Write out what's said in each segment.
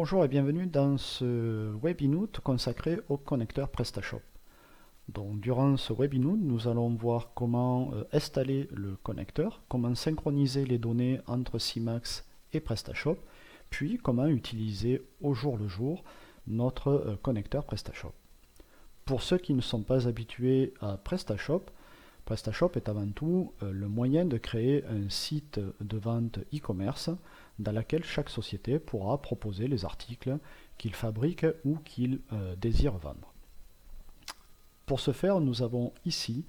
Bonjour et bienvenue dans ce webinote consacré au connecteur PrestaShop. Donc, durant ce webinote, nous allons voir comment installer le connecteur, comment synchroniser les données entre CMax et PrestaShop, puis comment utiliser au jour le jour notre connecteur PrestaShop. Pour ceux qui ne sont pas habitués à PrestaShop, PrestaShop est avant tout le moyen de créer un site de vente e-commerce dans lequel chaque société pourra proposer les articles qu'il fabrique ou qu'il désire vendre. Pour ce faire, nous avons ici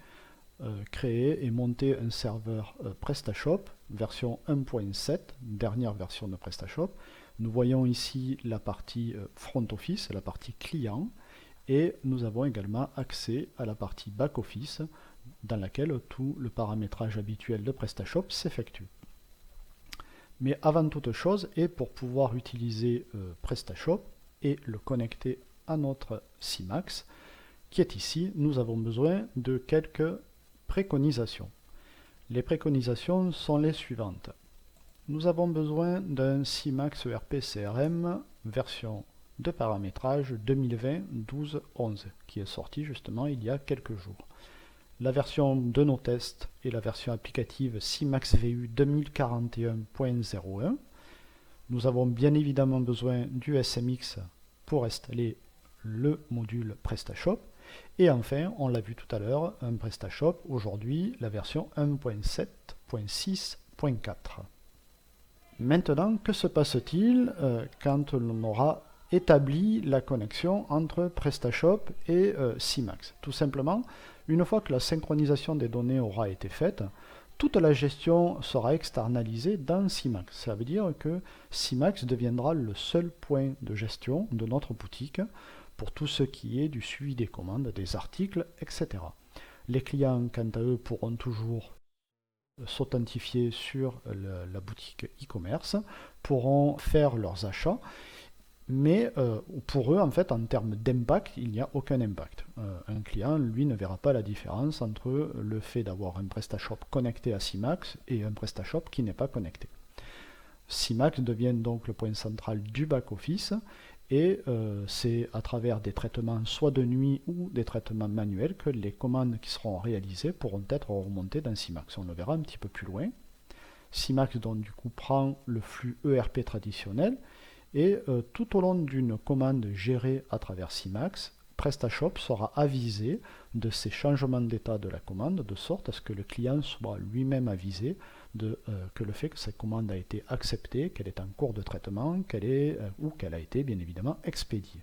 créé et monté un serveur PrestaShop version 1.7, dernière version de PrestaShop. Nous voyons ici la partie front office, la partie client, et nous avons également accès à la partie back office dans laquelle tout le paramétrage habituel de PrestaShop s'effectue. Mais avant toute chose, et pour pouvoir utiliser PrestaShop et le connecter à notre CMax, qui est ici, nous avons besoin de quelques préconisations. Les préconisations sont les suivantes. Nous avons besoin d'un CMax ERP CRM version de paramétrage 2020-12-11 qui est sorti justement il y a quelques jours. La version de nos tests est la version applicative CMax VU 2041.01. Nous avons bien évidemment besoin du SMX pour installer le module PrestaShop. Et enfin, on l'a vu tout à l'heure, un PrestaShop, aujourd'hui la version 1.7.6.4. Maintenant, que se passe-t-il quand l'on aura établi la connexion entre PrestaShop et CMax? Tout simplement, une fois que la synchronisation des données aura été faite, toute la gestion sera externalisée dans CMax. Ça veut dire que CMax deviendra le seul point de gestion de notre boutique pour tout ce qui est du suivi des commandes, des articles, etc. Les clients, quant à eux, pourront toujours s'authentifier sur la boutique e-commerce, pourront faire leurs achats, mais pour eux, en fait, en termes d'impact, il n'y a aucun impact. Un client, lui, ne verra pas la différence entre le fait d'avoir un PrestaShop connecté à CMax et un PrestaShop qui n'est pas connecté. CMax devient donc le point central du back-office et c'est à travers des traitements soit de nuit ou des traitements manuels que les commandes qui seront réalisées pourront être remontées dans CMax. On le verra un petit peu plus loin. CMax donc du coup prend le flux ERP traditionnel et tout au long d'une commande gérée à travers CMax, PrestaShop sera avisé de ces changements d'état de la commande de sorte à ce que le client soit lui-même avisé que le fait que cette commande a été acceptée, qu'elle est en cours de traitement, ou qu'elle a été bien évidemment expédiée.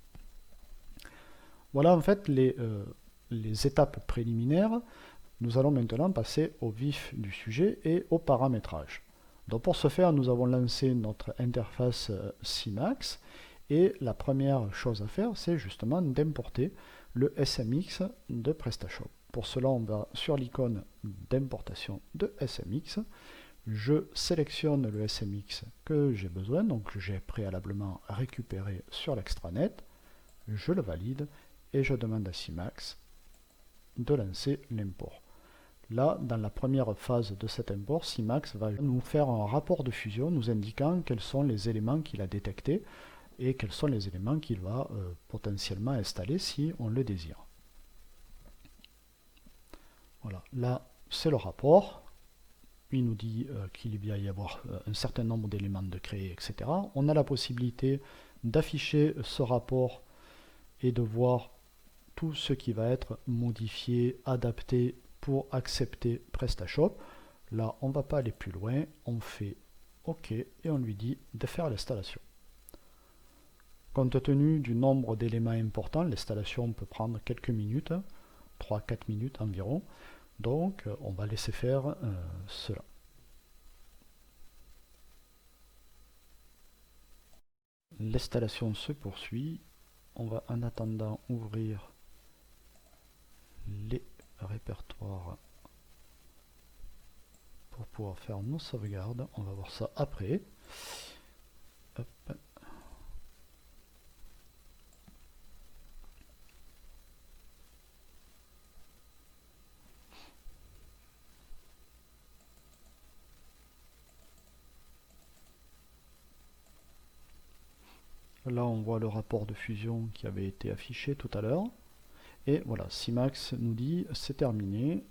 Voilà en fait les étapes préliminaires. Nous allons maintenant passer au vif du sujet et au paramétrage. Donc pour ce faire, nous avons lancé notre interface CMax et la première chose à faire, c'est justement d'importer le SMX de PrestaShop. Pour cela, on va sur l'icône d'importation de SMX. Je sélectionne le SMX que j'ai besoin, donc j'ai préalablement récupéré sur l'extranet. Je le valide et je demande à CMax de lancer l'import. Là, dans la première phase de cet import, CMax va nous faire un rapport de fusion nous indiquant quels sont les éléments qu'il a détectés et quels sont les éléments qu'il va potentiellement installer si on le désire. Voilà, là c'est le rapport. Il nous dit qu'il va y avoir un certain nombre d'éléments de créer, etc. On a la possibilité d'afficher ce rapport et de voir tout ce qui va être modifié, adapté pour accepter PrestaShop. Là, on ne va pas aller plus loin, on fait OK et on lui dit de faire l'installation. Compte tenu du nombre d'éléments importants, l'installation peut prendre quelques minutes, 3-4 minutes environ. Donc, on va laisser faire cela. L'installation se poursuit. On va en attendant ouvrir les répertoires pour pouvoir faire nos sauvegardes. On va voir ça après. Hop. Là, on voit le rapport de fusion qui avait été affiché tout à l'heure. Et voilà, Simax nous dit c'est terminé.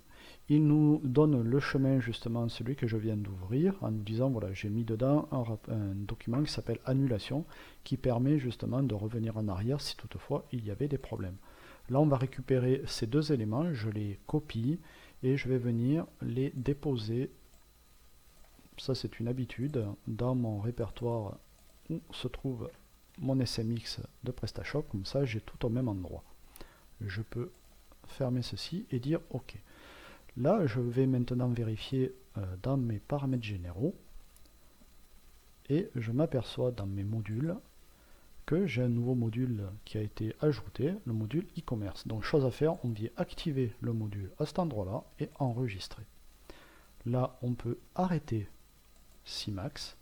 Il nous donne le chemin, justement, celui que je viens d'ouvrir, en nous disant, voilà, j'ai mis dedans un document qui s'appelle annulation, qui permet justement de revenir en arrière si toutefois il y avait des problèmes. Là, on va récupérer ces deux éléments, je les copie et je vais venir les déposer. Ça, c'est une habitude dans mon répertoire où se trouve mon SMX de PrestaShop. Comme ça, j'ai tout au même endroit. Je peux fermer ceci et dire OK. Là, je vais maintenant vérifier dans mes paramètres généraux et je m'aperçois dans mes modules que j'ai un nouveau module qui a été ajouté, le module e-commerce. Donc, chose à faire, on vient activer le module à cet endroit-là et enregistrer. Là, on peut arrêter Simax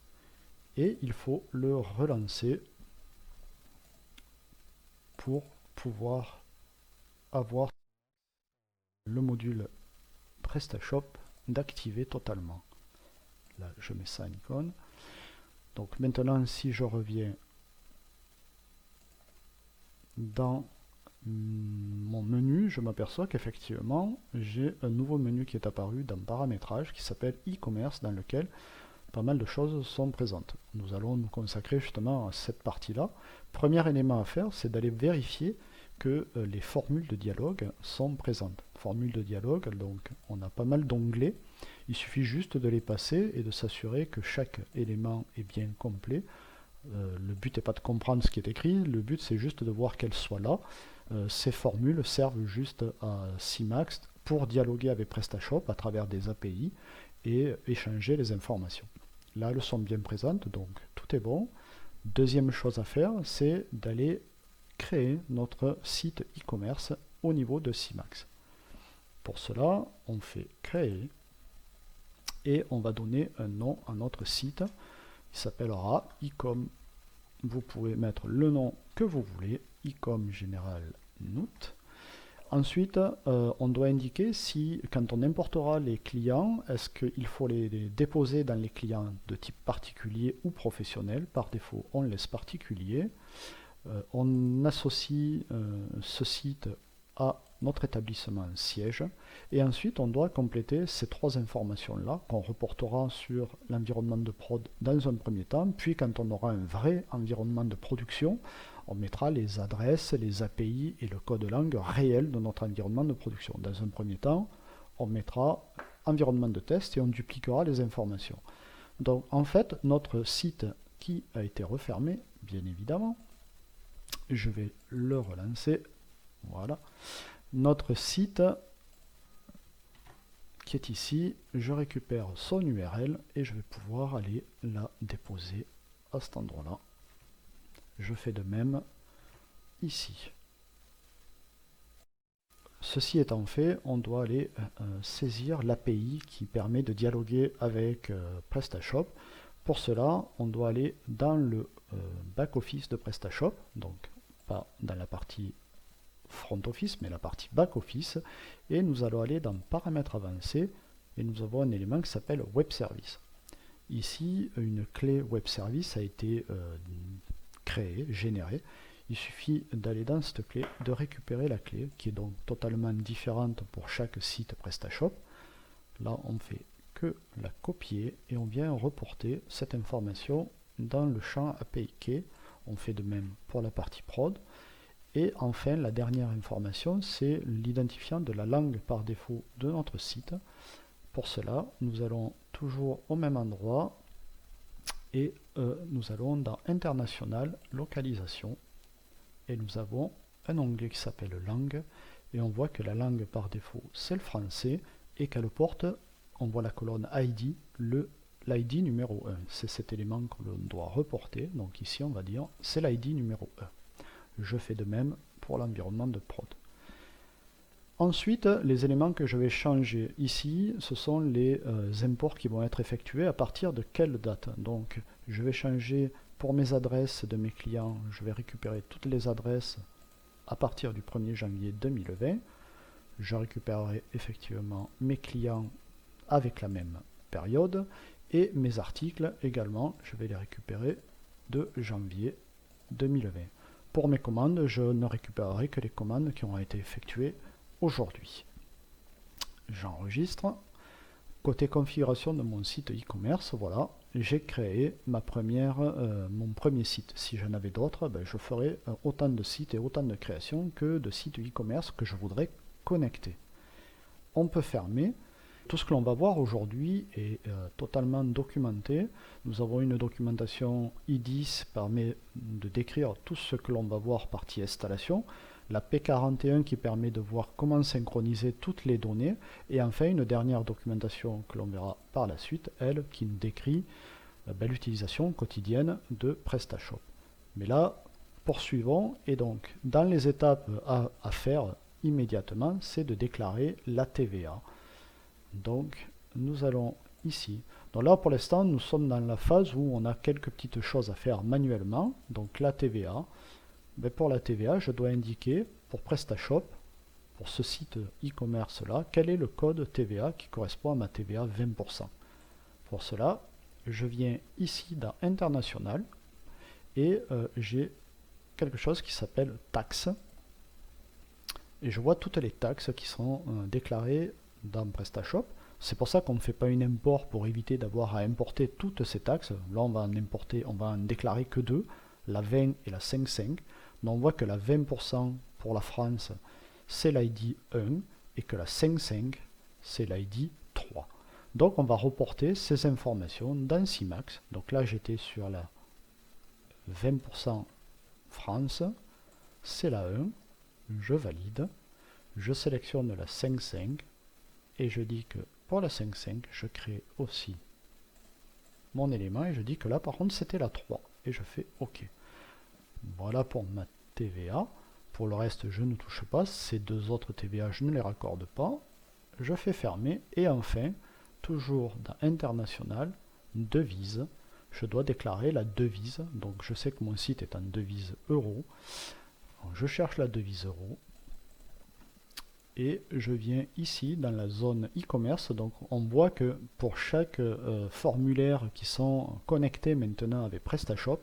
et il faut le relancer pour pouvoir avoir le module PrestaShop d'activer totalement. Là, je mets ça en icône. Donc maintenant, si je reviens dans mon menu, je m'aperçois qu'effectivement, j'ai un nouveau menu qui est apparu dans paramétrage qui s'appelle e-commerce, dans lequel pas mal de choses sont présentes. Nous allons nous consacrer justement à cette partie-là. Premier élément à faire, c'est d'aller vérifier que les formules de dialogue sont présentes. Formules de dialogue, donc on a pas mal d'onglets. Il suffit juste de les passer et de s'assurer que chaque élément est bien complet. Le but n'est pas de comprendre ce qui est écrit, le but c'est juste de voir qu'elles soient là. Ces formules servent juste à Simax pour dialoguer avec PrestaShop à travers des API et échanger les informations. Là, elles sont bien présentes, donc tout est bon. Deuxième chose à faire, c'est d'aller créer notre site e-commerce au niveau de Simax. Pour cela, on fait créer et on va donner un nom à notre site. Il s'appellera ecom. Vous pouvez mettre le nom que vous voulez, ecom général note. Ensuite, on doit indiquer si, quand on importera les clients, est-ce qu'il faut les déposer dans les clients de type particulier ou professionnel. Par défaut, on laisse particulier. On associe ce site à notre établissement siège. Et ensuite, on doit compléter ces trois informations-là qu'on reportera sur l'environnement de prod dans un premier temps. Puis, quand on aura un vrai environnement de production, on mettra les adresses, les API et le code langue réel de notre environnement de production. Dans un premier temps, on mettra environnement de test et on dupliquera les informations. Donc, en fait, notre site qui a été refermé, bien évidemment, je vais le relancer. Voilà. Notre site qui est ici, je récupère son URL et je vais pouvoir aller la déposer à cet endroit-là. Je fais de même ici. Ceci étant fait, on doit aller saisir l'API qui permet de dialoguer avec PrestaShop. Pour cela, on doit aller dans le back-office de PrestaShop, donc pas dans la partie front office, mais la partie back office, et nous allons aller dans paramètres avancés, et nous avons un élément qui s'appelle Web Service. Ici, une clé Web Service a été créée, générée. Il suffit d'aller dans cette clé, de récupérer la clé, qui est donc totalement différente pour chaque site PrestaShop. Là, on fait que la copier, et on vient reporter cette information dans le champ API Key. On fait de même pour la partie prod. Et enfin, la dernière information, c'est l'identifiant de la langue par défaut de notre site. Pour cela, nous allons toujours au même endroit et nous allons dans International, Localisation. Et nous avons un onglet qui s'appelle Langue. Et on voit que la langue par défaut, c'est le français et qu'elle porte, on voit la colonne ID, l'ID numéro 1. C'est cet élément que l'on doit reporter. Donc ici, on va dire, c'est l'ID numéro 1. Je fais de même pour l'environnement de prod. Ensuite, les éléments que je vais changer ici, ce sont les imports qui vont être effectués à partir de quelle date. Donc, je vais changer pour mes adresses de mes clients, je vais récupérer toutes les adresses à partir du 1er janvier 2020. Je récupérerai effectivement mes clients avec la même période et mes articles également, je vais les récupérer de janvier 2020. Pour mes commandes, je ne récupérerai que les commandes qui ont été effectuées aujourd'hui. J'enregistre. Côté configuration de mon site e-commerce, voilà, j'ai créé mon premier site. Si j'en avais d'autres, je ferai autant de sites et autant de créations que de sites e-commerce que je voudrais connecter. On peut fermer. Tout ce que l'on va voir aujourd'hui est totalement documenté. Nous avons une documentation I10 qui permet de décrire tout ce que l'on va voir partie installation. La P41 qui permet de voir comment synchroniser toutes les données. Et enfin, une dernière documentation que l'on verra par la suite, elle, qui nous décrit l'utilisation quotidienne de PrestaShop. Mais là, poursuivons. Et donc, dans les étapes à faire immédiatement, c'est de déclarer la TVA. Donc, nous allons ici. Donc là, pour l'instant, nous sommes dans la phase où on a quelques petites choses à faire manuellement. Donc, la TVA. Pour la TVA, je dois indiquer pour PrestaShop, pour ce site e-commerce là, quel est le code TVA qui correspond à ma TVA 20%. Pour cela, je viens ici dans International et j'ai quelque chose qui s'appelle taxes. Et je vois toutes les taxes qui sont déclarées dans PrestaShop. C'est pour ça qu'on ne fait pas une import pour éviter d'avoir à importer toutes ces taxes. Là, on va en déclarer que deux, la 20 et la 5,5. Donc on voit que la 20% pour la France, c'est l'ID 1 et que la 5,5, c'est l'ID 3. Donc on va reporter ces informations dans CIMAX. Donc là, j'étais sur la 20% France, c'est la 1, je valide, je sélectionne la 5,5 et je dis que pour la 5,5, je crée aussi mon élément et je dis que là, par contre, c'était la 3 et je fais OK. Voilà pour ma TVA. Pour le reste, je ne touche pas. Ces deux autres TVA, je ne les raccorde pas. Je fais fermer. Et enfin, toujours dans International, devise, je dois déclarer la devise. Donc je sais que mon site est en devise euro. Donc, je cherche la devise euro. Et je viens ici dans la zone e-commerce. Donc on voit que pour chaque formulaire qui sont connectés maintenant avec PrestaShop,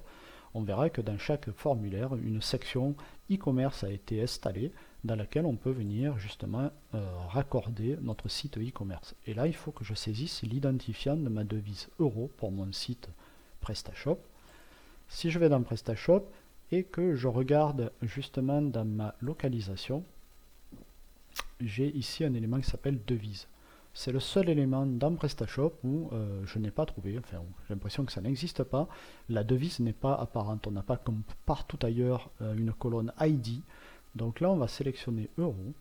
on verra que dans chaque formulaire, une section e-commerce a été installée dans laquelle on peut venir justement raccorder notre site e-commerce. Et là, il faut que je saisisse l'identifiant de ma devise euro pour mon site PrestaShop. Si je vais dans PrestaShop et que je regarde justement dans ma localisation, j'ai ici un élément qui s'appelle devise. C'est le seul élément dans PrestaShop où je n'ai pas trouvé, enfin j'ai l'impression que ça n'existe pas. La devise n'est pas apparente, on n'a pas comme partout ailleurs une colonne ID. Donc là on va sélectionner euro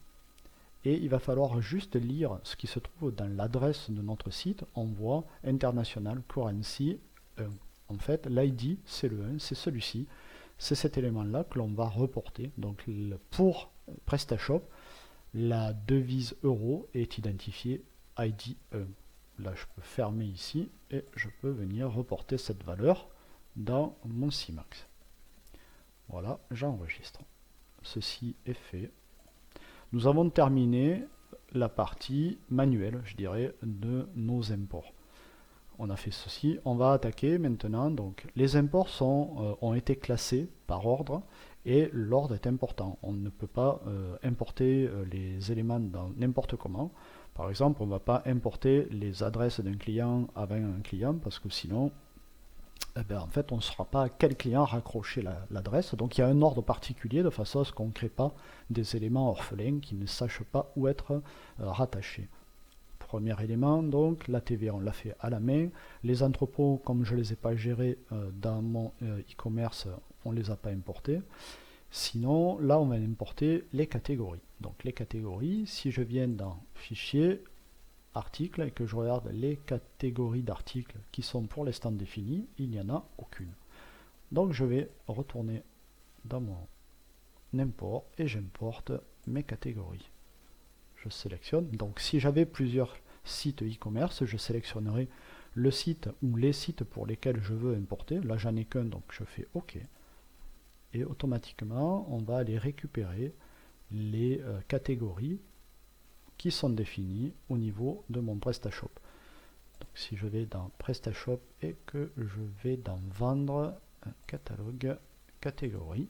et il va falloir juste lire ce qui se trouve dans l'adresse de notre site. On voit International Currency 1. En fait l'ID c'est le 1, c'est celui-ci. C'est cet élément là que l'on va reporter. Donc pour PrestaShop, la devise euro est identifiée ID 1. Là, je peux fermer ici et je peux venir reporter cette valeur dans mon CIMAX. Voilà, j'enregistre. Ceci est fait. Nous avons terminé la partie manuelle, je dirais, de nos imports. On a fait ceci. On va attaquer maintenant. Donc, les imports ont été classés par ordre. Et l'ordre est important. On ne peut pas importer les éléments dans n'importe comment. Par exemple, on ne va pas importer les adresses d'un client avant un client parce que sinon, en fait, on ne saura pas à quel client raccrocher l'adresse. Donc il y a un ordre particulier de façon à ce qu'on ne crée pas des éléments orphelins qui ne sachent pas où être rattachés. Premier élément, donc la TVA, on l'a fait à la main. Les entrepôts, comme je ne les ai pas gérés dans mon e-commerce, on ne les a pas importés. Sinon, là, on va importer les catégories. Donc les catégories, si je viens dans Fichier, Articles, et que je regarde les catégories d'articles qui sont pour l'instant définies, il n'y en a aucune. Donc je vais retourner dans mon import et j'importe mes catégories. Je sélectionne. Donc si j'avais plusieurs sites e-commerce, je sélectionnerai le site ou les sites pour lesquels je veux importer. Là, j'en ai qu'un, donc je fais OK. Et automatiquement, on va aller récupérer les catégories qui sont définies au niveau de mon PrestaShop. Donc si je vais dans PrestaShop et que je vais dans Vendre, un catalogue catégories.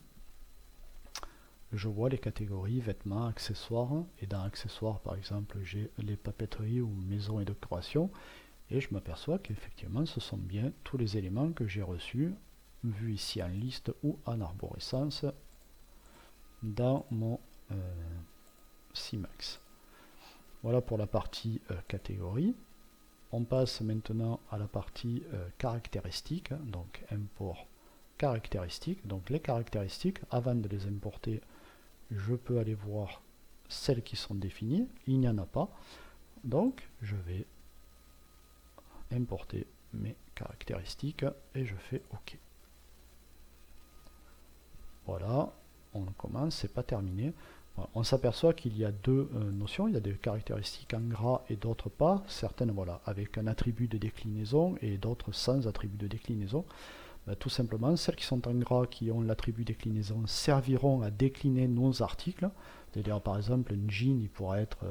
Je vois les catégories vêtements, accessoires, et dans accessoires par exemple j'ai les papeteries ou maisons et décorations, et je m'aperçois qu'effectivement ce sont bien tous les éléments que j'ai reçus, vus ici en liste ou en arborescence dans mon CMAX. Voilà pour la partie catégorie. On passe maintenant à la partie caractéristiques, donc import caractéristiques. Donc les caractéristiques, avant de les importer, je peux aller voir celles qui sont définies. Il n'y en a pas. Donc je vais importer mes caractéristiques et je fais OK. Voilà, on commence, c'est pas terminé. Voilà, on s'aperçoit qu'il y a deux notions, il y a des caractéristiques en gras et d'autres pas, certaines voilà, avec un attribut de déclinaison et d'autres sans attribut de déclinaison. Tout simplement, celles qui sont en gras, qui ont l'attribut déclinaison, serviront à décliner nos articles. C'est-à-dire, par exemple, un jean, il pourra être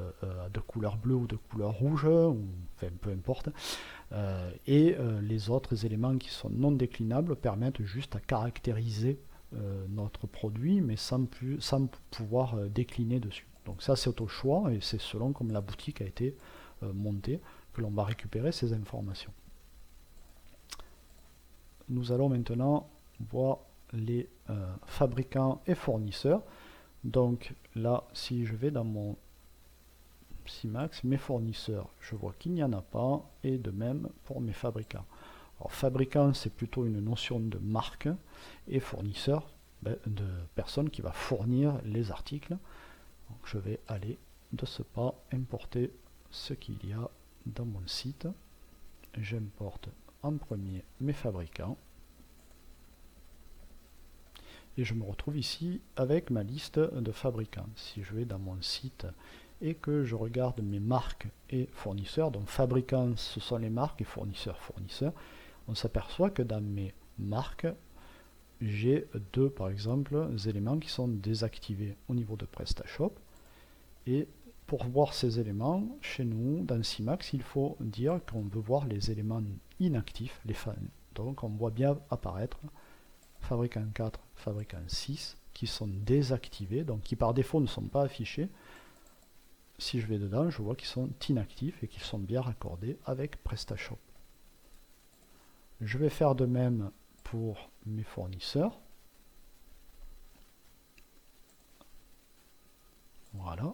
de couleur bleue ou de couleur rouge, ou enfin, peu importe. Les autres éléments qui sont non déclinables permettent juste à caractériser notre produit, mais sans pouvoir décliner dessus. Donc ça, c'est au choix, et c'est selon comme la boutique a été montée que l'on va récupérer ces informations. Nous allons maintenant voir les fabricants et fournisseurs. Donc là, si je vais dans mon CMAX, mes fournisseurs, je vois qu'il n'y en a pas, et de même pour mes fabricants. Alors fabricant, c'est plutôt une notion de marque, et fournisseur, de personne qui va fournir les articles. Donc je vais aller de ce pas importer ce qu'il y a dans mon site. J'importe en premier mes fabricants. Et je me retrouve ici avec ma liste de fabricants. Si je vais dans mon site et que je regarde mes marques et fournisseurs, donc fabricants ce sont les marques et fournisseurs, on s'aperçoit que dans mes marques, j'ai deux par exemple éléments qui sont désactivés au niveau de PrestaShop. Et pour voir ces éléments, chez nous, dans CMAX, il faut dire qu'on veut voir les éléments inactifs, les fans. Donc on voit bien apparaître fabricant 4, fabricant 6, qui sont désactivés, donc qui par défaut ne sont pas affichés. Si je vais dedans, je vois qu'ils sont inactifs et qu'ils sont bien raccordés avec PrestaShop. Je vais faire de même pour mes fournisseurs. Voilà.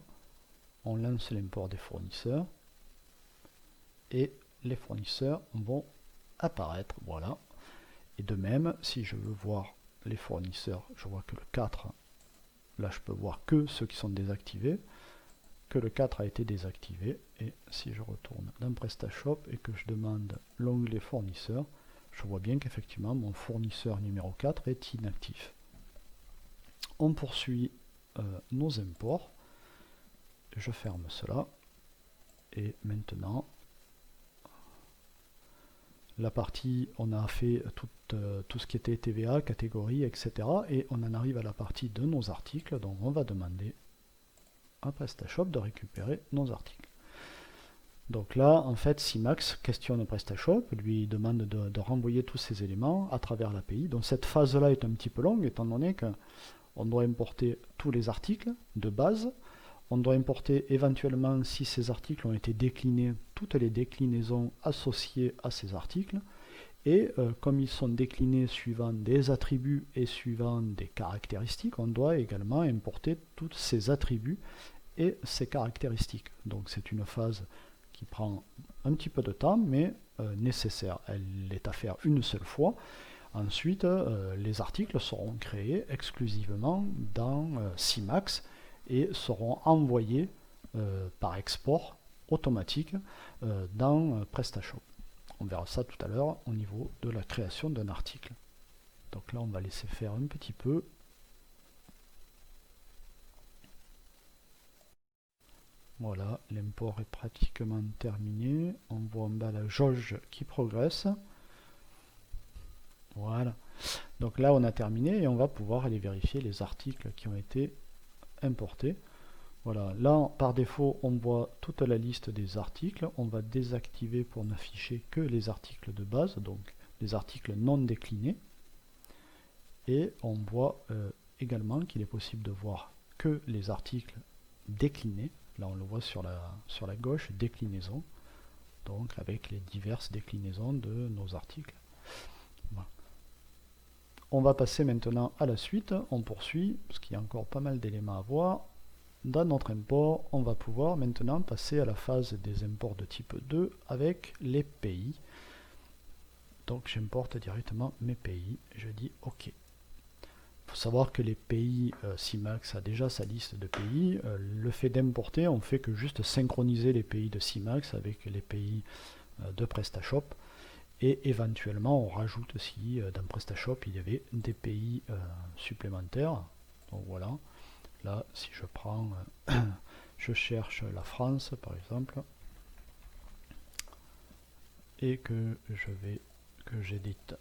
On lance l'import des fournisseurs et les fournisseurs vont apparaître. Voilà. Et de même, si je veux voir les fournisseurs, je vois que le 4, là je peux voir que ceux qui sont désactivés, que le 4 a été désactivé. Et si je retourne dans PrestaShop et que je demande l'onglet fournisseur, je vois bien qu'effectivement mon fournisseur numéro 4 est inactif. On poursuit nos imports. Je ferme cela. Et maintenant, la partie, on a fait tout ce qui était TVA, catégorie, etc. Et on en arrive à la partie de nos articles. Donc on va demander à PrestaShop de récupérer nos articles. Donc là, en fait, CMAX questionne PrestaShop, lui demande de renvoyer tous ces éléments à travers l'API. Donc cette phase-là est un petit peu longue, étant donné qu'on doit importer tous les articles de base. On doit importer éventuellement, si ces articles ont été déclinés, toutes les déclinaisons associées à ces articles. Et comme ils sont déclinés suivant des attributs et suivant des caractéristiques, on doit également importer tous ces attributs et ces caractéristiques. Donc c'est une phase qui prend un petit peu de temps, mais nécessaire. Elle est à faire une seule fois. Ensuite, les articles seront créés exclusivement dans CMAX et seront envoyés par export automatique dans PrestaShop. On verra ça tout à l'heure au niveau de la création d'un article. Donc là, on va laisser faire un petit peu. Voilà, l'import est pratiquement terminé. On voit en bas la jauge qui progresse. Voilà. Donc là, on a terminé et on va pouvoir aller vérifier les articles qui ont été importés. Voilà, là, par défaut, on voit toute la liste des articles. On va désactiver pour n'afficher que les articles de base, donc les articles non déclinés. Et on voit également qu'il est possible de voir que les articles déclinés. Là on le voit sur la gauche, déclinaison, donc avec les diverses déclinaisons de nos articles. Voilà. On va passer maintenant à la suite, on poursuit, parce qu'il y a encore pas mal d'éléments à voir. Dans notre import, on va pouvoir maintenant passer à la phase des imports de type 2 avec les pays. Donc j'importe directement mes pays, je dis OK. Il faut savoir que les pays, CIMAX a déjà sa liste de pays. Le fait d'importer, on fait que juste synchroniser les pays de CIMAX avec les pays de PrestaShop. Et éventuellement, on rajoute si dans PrestaShop, il y avait des pays supplémentaires. Donc voilà. Là, si je prends, je cherche la France, par exemple, et que j'édite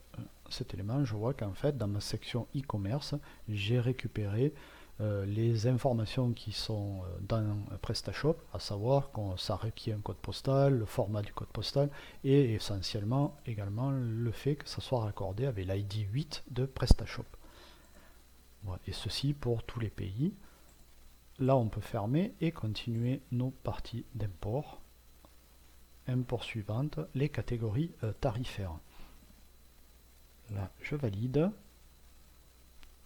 cet élément, je vois qu'en fait dans ma section e-commerce j'ai récupéré les informations qui sont dans PrestaShop, à savoir qu'on ça requiert un code postal, le format du code postal et essentiellement également le fait que ça soit raccordé avec l'ID 8 de PrestaShop. Voilà. Et ceci pour tous les pays. Là on peut fermer et continuer nos parties d'import. Import suivante, les catégories tarifaires. Là, je valide.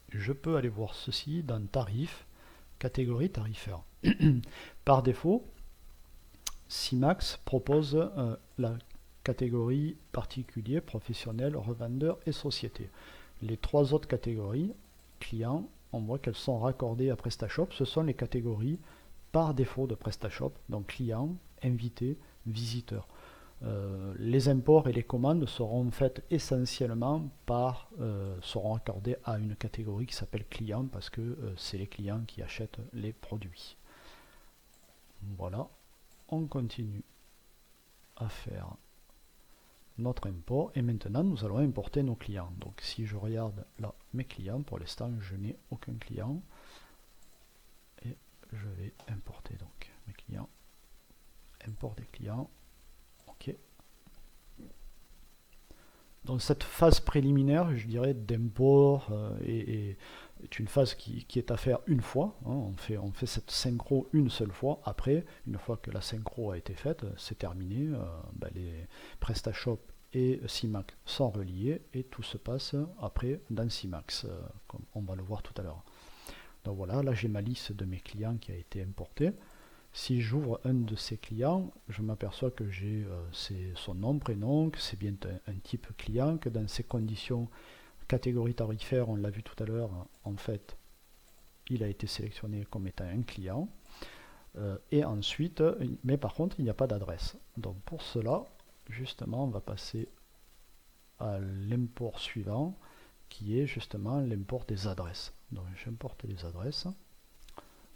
Je peux aller voir ceci dans tarif, catégorie tarifaire. Par défaut, CIMAX propose la catégorie particulier, professionnel, revendeur et société. Les trois autres catégories, clients, on voit qu'elles sont raccordées à PrestaShop. Ce sont les catégories par défaut de PrestaShop, donc client, invité, visiteur. Les imports et les commandes seront faites essentiellement seront accordés à une catégorie qui s'appelle client parce que c'est les clients qui achètent les produits. Voilà, on continue à faire notre import et maintenant nous allons importer nos clients. Donc si je regarde là mes clients, pour l'instant je n'ai aucun client et je vais importer donc mes clients, import des clients. OK. Donc cette phase préliminaire, je dirais, d'import est une phase qui est à faire une fois. Hein. On fait cette synchro une seule fois. Après, une fois que la synchro a été faite, c'est terminé. Les PrestaShop et CIMAX sont reliés et tout se passe après dans CIMAX, comme on va le voir tout à l'heure. Donc voilà, là j'ai ma liste de mes clients qui a été importée. Si j'ouvre un de ces clients, je m'aperçois que j'ai son nom, prénom, que c'est bien un type client, que dans ces conditions catégorie tarifaire, on l'a vu tout à l'heure, en fait, il a été sélectionné comme étant un client. Et ensuite, mais par contre, il n'y a pas d'adresse. Donc pour cela, justement, on va passer à l'import suivant, qui est justement l'import des adresses. Donc j'importe les adresses.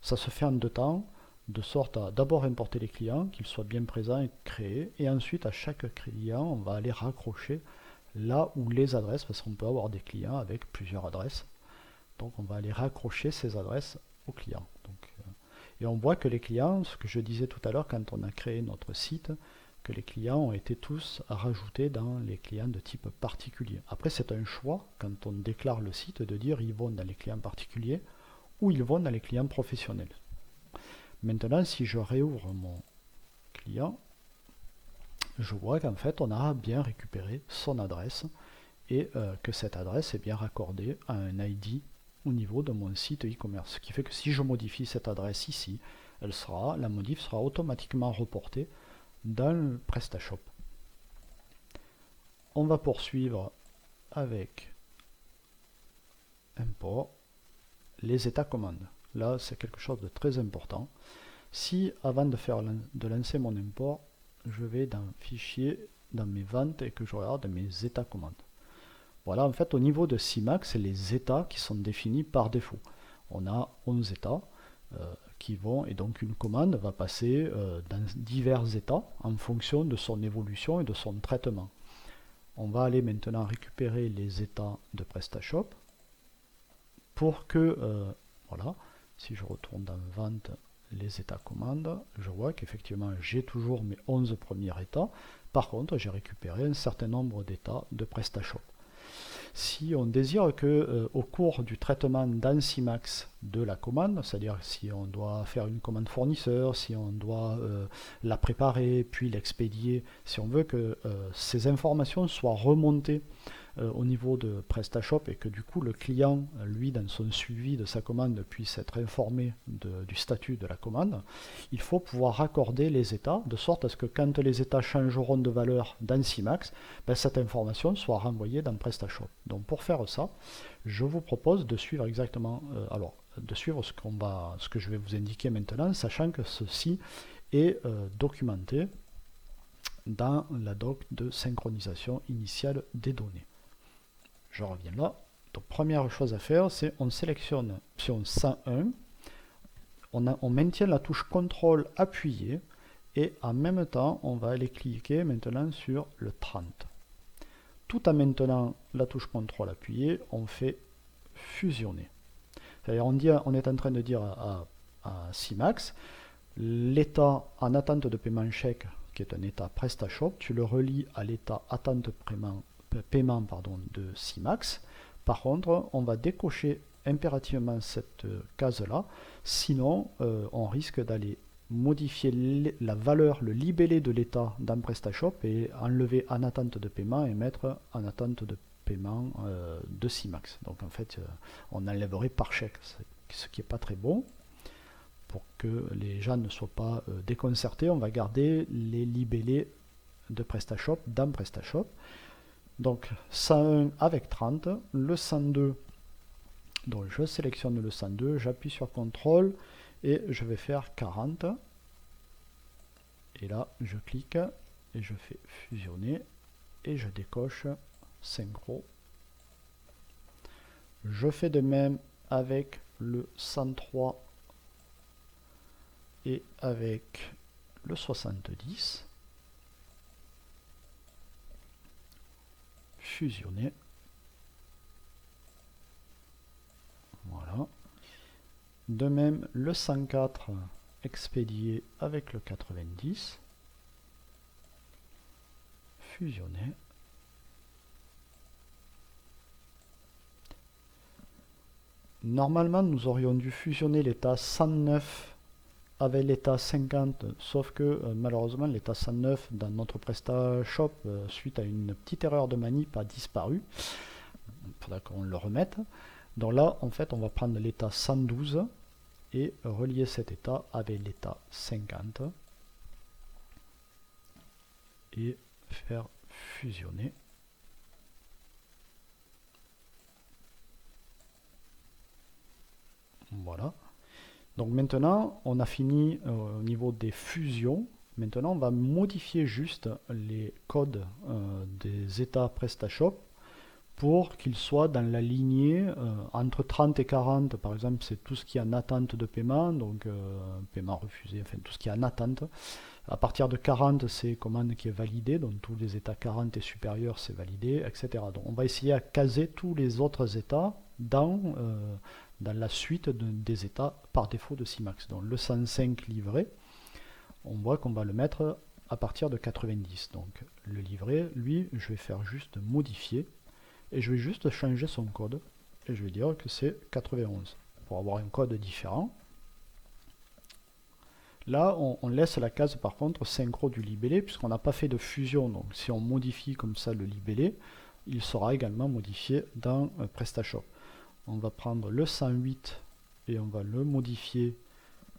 Ça se fait en deux temps, de sorte à d'abord importer les clients, qu'ils soient bien présents et créés, et ensuite à chaque client, on va aller raccrocher là où les adresses, parce qu'on peut avoir des clients avec plusieurs adresses. Donc on va aller raccrocher ces adresses aux clients. Et on voit que les clients, ce que je disais tout à l'heure quand on a créé notre site, que les clients ont été tous rajoutés dans les clients de type particulier. Après, c'est un choix, quand on déclare le site, de dire ils vont dans les clients particuliers ou ils vont dans les clients professionnels. Maintenant, si je réouvre mon client, je vois qu'en fait, on a bien récupéré son adresse et que cette adresse est bien raccordée à un ID au niveau de mon site e-commerce. Ce qui fait que si je modifie cette adresse ici, la modif sera automatiquement reportée dans le PrestaShop. On va poursuivre avec import, les états commandes. Là, c'est quelque chose de très important. Si, avant de lancer mon import, je vais dans Fichier, dans mes ventes et que je regarde mes états commandes. Voilà, en fait, au niveau de CIMAX, c'est les états qui sont définis par défaut. On a 11 états qui vont, et donc une commande va passer dans divers états en fonction de son évolution et de son traitement. On va aller maintenant récupérer les états de PrestaShop pour que, voilà, si je retourne dans Vente, les états commandes, je vois qu'effectivement j'ai toujours mes 11 premiers états. Par contre, j'ai récupéré un certain nombre d'états de PrestaShop. Si on désire que au cours du traitement dans Simax de la commande, c'est-à-dire si on doit faire une commande fournisseur, si on doit la préparer, puis l'expédier, si on veut que ces informations soient remontées au niveau de PrestaShop et que du coup le client, lui, dans son suivi de sa commande, puisse être informé du statut de la commande, il faut pouvoir raccorder les états de sorte à ce que quand les états changeront de valeur dans Simax, ben, cette information soit renvoyée dans PrestaShop. Donc pour faire ça, je vous propose de suivre exactement, de suivre ce que je vais vous indiquer maintenant, sachant que ceci est documenté dans la doc de synchronisation initiale des données. Je reviens là. Donc première chose à faire, c'est on sélectionne option 101, on maintient la touche CTRL appuyée et en même temps on va aller cliquer maintenant sur le 30. Tout en maintenant la touche CTRL appuyée, on fait fusionner. C'est-à-dire on est en train de dire à Simax, l'état en attente de paiement chèque, qui est un état PrestaShop, tu le relis à l'état attente paiement de Simax. Par contre, on va décocher impérativement cette case-là, sinon on risque d'aller modifier la valeur, le libellé de l'état dans PrestaShop et enlever en attente de paiement et mettre en attente de paiement de Simax. Donc en fait, on enlèverait par chèque, ce qui n'est pas très bon. Pour que les gens ne soient pas déconcertés, on va garder les libellés de PrestaShop dans PrestaShop. Donc 101 avec 30, le 102, donc je sélectionne le 102, j'appuie sur CTRL et je vais faire 40. Et là, je clique et je fais fusionner et je décoche synchro. Je fais de même avec le 103 et avec le 70. Fusionner. Voilà. De même, le 104 expédié avec le 90. Fusionner. Normalement, nous aurions dû fusionner l'état 109 avec l'état 50, sauf que malheureusement l'état 109 dans notre PrestaShop, suite à une petite erreur de manip, a disparu. Il faudra qu'on le remette. Donc là, en fait, on va prendre l'état 112 et relier cet état avec l'état 50 et faire fusionner. Voilà. Donc maintenant, on a fini au niveau des fusions. Maintenant, on va modifier juste les codes des états PrestaShop pour qu'ils soient dans la lignée entre 30 et 40. Par exemple, c'est tout ce qui est en attente de paiement, donc paiement refusé, enfin tout ce qui est en attente. À partir de 40, c'est commande qui est validée, donc tous les états 40 et supérieurs, c'est validé, etc. Donc on va essayer à caser tous les autres états dans la suite des états par défaut de Simax. Donc le 105 livré, on voit qu'on va le mettre à partir de 90. Donc le livret, lui, je vais faire juste modifier et je vais juste changer son code et je vais dire que c'est 91 pour avoir un code différent. Là, on laisse la case par contre synchro du libellé puisqu'on n'a pas fait de fusion. Donc si on modifie comme ça le libellé, il sera également modifié dans PrestaShop. On va prendre le 108 et on va le modifier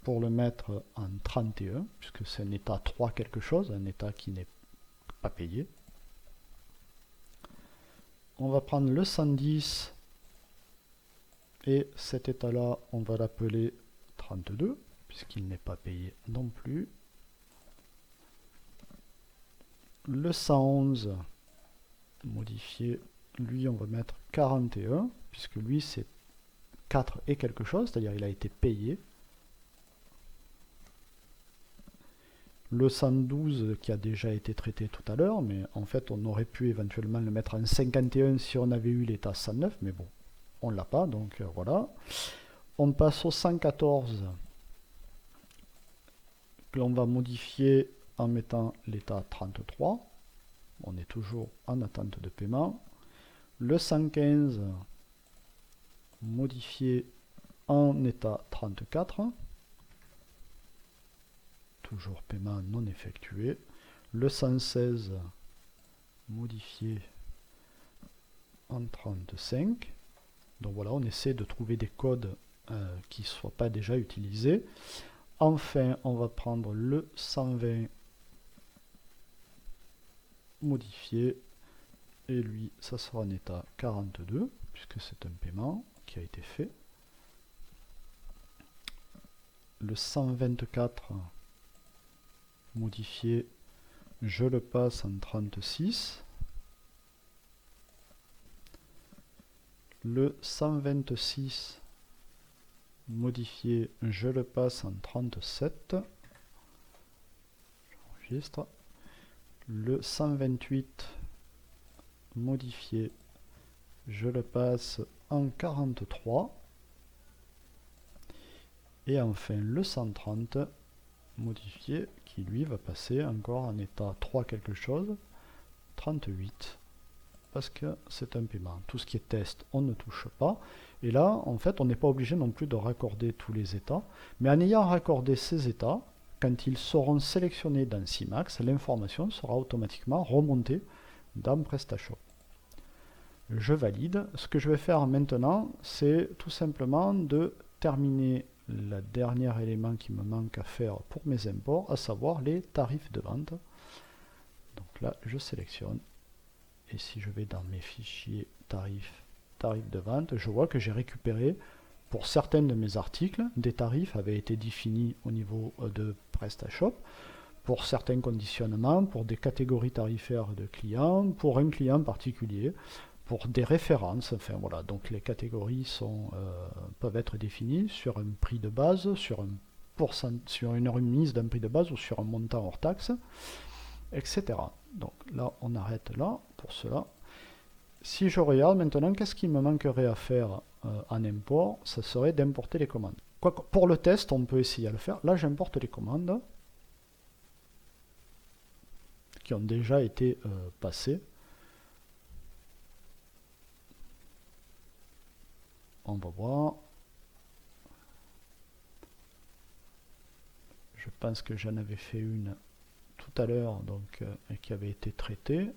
pour le mettre en 31, puisque c'est un état 3 quelque chose, un état qui n'est pas payé. On va prendre le 110 et cet état-là, on va l'appeler 32, puisqu'il n'est pas payé non plus. Le 111, modifié, lui on va mettre 41, puisque lui c'est 4 et quelque chose, c'est-à-dire il a été payé. Le 112 qui a déjà été traité tout à l'heure, mais en fait on aurait pu éventuellement le mettre en 51 si on avait eu l'état 109, mais bon, on ne l'a pas, donc voilà. On passe au 114, que l'on va modifier en mettant l'état 33. On est toujours en attente de paiement. le 115 modifié en état 34, toujours paiement non effectué, le 116 modifié en 35. Donc voilà, on essaie de trouver des codes qui ne soient pas déjà utilisés. Enfin, on va prendre le 120 modifié, et lui, ça sera en état 42, puisque c'est un paiement qui a été fait. Le 124 modifié, je le passe en 36. Le 126 modifié, je le passe en 37. J'enregistre. Le 128 modifié, je le passe en 43. Et enfin le 130 modifié, qui lui va passer encore en état 3 quelque chose, 38. Parce que c'est un paiement. Tout ce qui est test, on ne touche pas. Et là, en fait, on n'est pas obligé non plus de raccorder tous les états. Mais en ayant raccordé ces états, quand ils seront sélectionnés dans CMax, l'information sera automatiquement remontée dans PrestaShop. Je valide. Ce que je vais faire maintenant, c'est tout simplement de terminer le dernier élément qui me manque à faire pour mes imports, à savoir les tarifs de vente. Donc là, je sélectionne. Et si je vais dans mes fichiers tarifs de vente, je vois que j'ai récupéré, pour certains de mes articles, des tarifs avaient été définis au niveau de PrestaShop, pour certains conditionnements, pour des catégories tarifaires de clients, pour un client particulier, pour des références, enfin voilà, donc les catégories peuvent être définies sur un prix de base, sur une remise d'un prix de base ou sur un montant hors taxe, etc. Donc là, on arrête là pour cela. Si je regarde maintenant, qu'est-ce qu'il me manquerait à faire en import? Ça serait d'importer les commandes. Pour le test, on peut essayer à le faire. Là, j'importe les commandes qui ont déjà été passées. On va voir. Je pense que j'en avais fait une tout à l'heure, donc qui avait été traitée.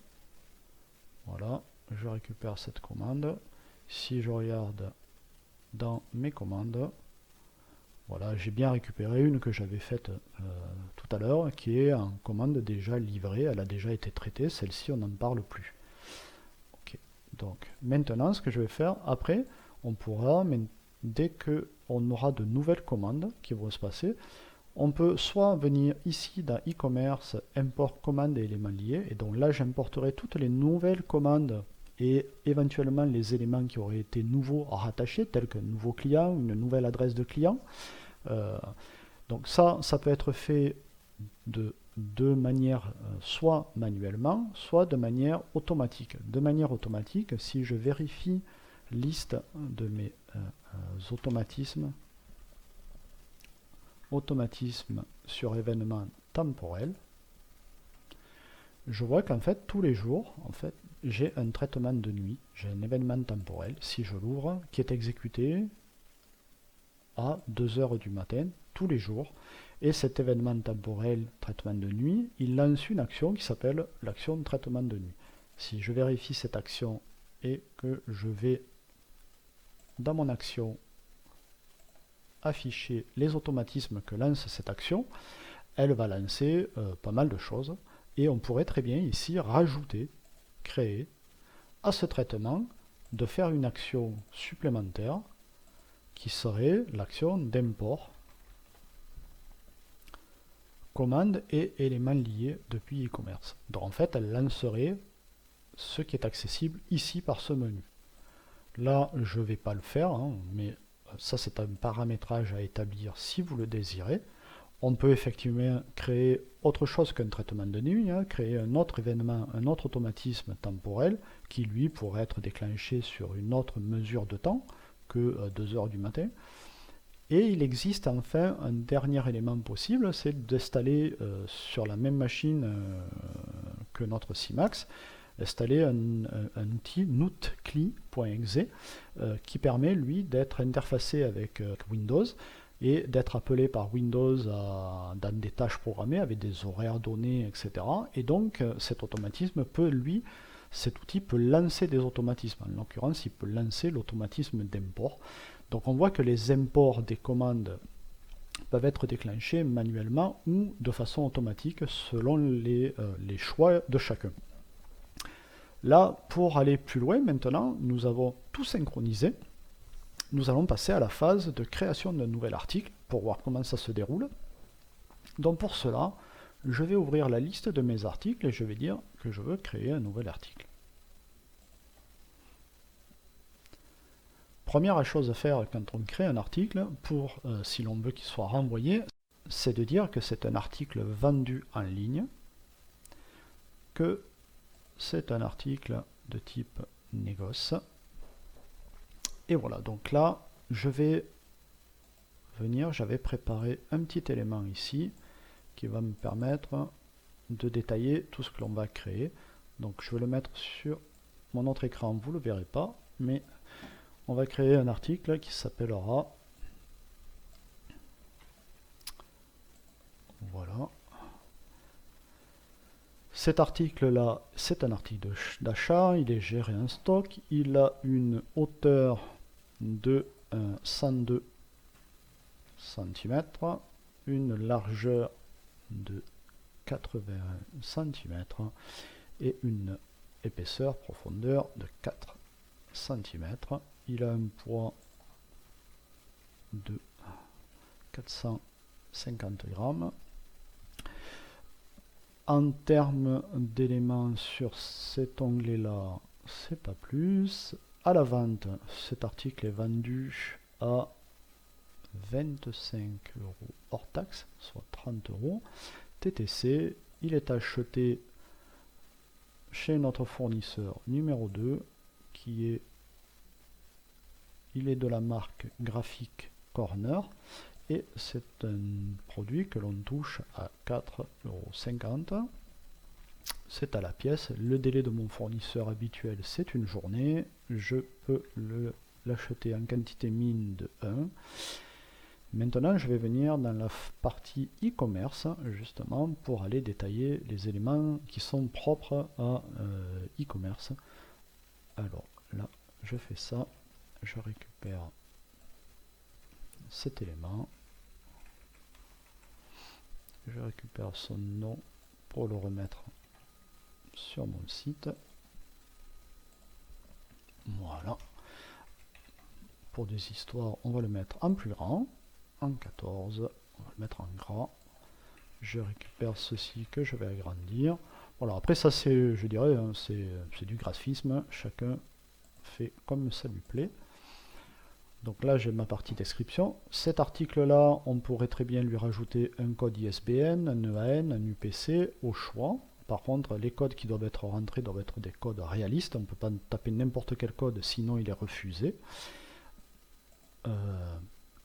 Voilà, je récupère cette commande. Si je regarde dans mes commandes, voilà, j'ai bien récupéré une que j'avais faite tout à l'heure, qui est en commande déjà livrée, elle a déjà été traitée, celle-ci on n'en parle plus. Ok, donc maintenant ce que je vais faire, après, on pourra, dès qu'on aura de nouvelles commandes qui vont se passer, on peut soit venir ici dans e-commerce, import commandes et éléments liés, et donc là j'importerai toutes les nouvelles commandes et éventuellement les éléments qui auraient été nouveaux rattachés, tels qu'un nouveau client, une nouvelle adresse de client. Donc ça peut être fait de manière soit manuellement, soit de manière automatique. De manière automatique, si je vérifie liste de mes automatismes sur événements temporels, je vois qu'en fait tous les jours, en fait, j'ai un traitement de nuit, j'ai un événement temporel, si je l'ouvre, qui est exécuté à 2 heures du matin, tous les jours, et cet événement temporel, traitement de nuit, il lance une action qui s'appelle l'action de traitement de nuit. Si je vérifie cette action et que je vais dans mon action afficher les automatismes que lance cette action, elle va lancer pas mal de choses, et on pourrait très bien ici rajouter, créer à ce traitement, de faire une action supplémentaire qui serait l'action d'import commande et éléments liés depuis e-commerce. Donc en fait, elle lancerait ce qui est accessible ici par ce menu. Là, je ne vais pas le faire, hein, mais ça c'est un paramétrage à établir si vous le désirez. On peut effectivement créer autre chose qu'un traitement de nuit, hein, créer un autre événement, un autre automatisme temporel qui lui pourrait être déclenché sur une autre mesure de temps que 2 heures du matin. Et il existe enfin un dernier élément possible, c'est d'installer sur la même machine que notre CMax installé un outil nootcli.exe qui permet lui d'être interfacé avec Windows et d'être appelé par Windows dans des tâches programmées avec des horaires donnés, etc. Et donc cet outil peut lancer des automatismes. En l'occurrence, il peut lancer l'automatisme d'import. Donc on voit que les imports des commandes peuvent être déclenchés manuellement ou de façon automatique selon les choix de chacun. Là, pour aller plus loin maintenant, nous avons tout synchronisé. Nous allons passer à la phase de création d'un nouvel article pour voir comment ça se déroule. Donc pour cela, je vais ouvrir la liste de mes articles et je vais dire que je veux créer un nouvel article. Première chose à faire quand on crée un article, si l'on veut qu'il soit renvoyé, c'est de dire que c'est un article vendu en ligne, que c'est un article de type négoce. Et voilà, donc là, je vais venir, j'avais préparé un petit élément ici qui va me permettre de détailler tout ce que l'on va créer. Donc je vais le mettre sur mon autre écran, vous ne le verrez pas, mais on va créer un article qui s'appellera, voilà. Cet article-là, c'est un article d'achat, il est géré en stock, il a une hauteur de 102 cm, une largeur de 80 cm et une épaisseur, profondeur de 4 cm. Il a un poids de 450 grammes. En termes d'éléments sur cet onglet-là, c'est pas plus. À la vente, cet article est vendu à 25 € hors taxe, soit 30 € TTC. Il est acheté chez notre fournisseur numéro 2, il est de la marque Graphic Corner. Et c'est un produit que l'on touche à 4,50 €. C'est à la pièce. Le délai de mon fournisseur habituel, c'est une journée. Je peux l'acheter en quantité mine de 1. Maintenant, je vais venir dans la partie e-commerce, justement, pour aller détailler les éléments qui sont propres à e-commerce. Alors là, je fais ça. Je récupère cet élément, je récupère son nom pour le remettre sur mon site. Voilà. Pour des histoires, on va le mettre en plus grand, en 14, on va le mettre en gras. Je récupère ceci que je vais agrandir. Voilà, après ça c'est, je dirais, hein, c'est du graphisme, chacun fait comme ça lui plaît. Donc là, j'ai ma partie description. Cet article-là, on pourrait très bien lui rajouter un code ISBN, un EAN, un UPC au choix. Par contre, les codes qui doivent être rentrés doivent être des codes réalistes. On ne peut pas taper n'importe quel code, sinon il est refusé.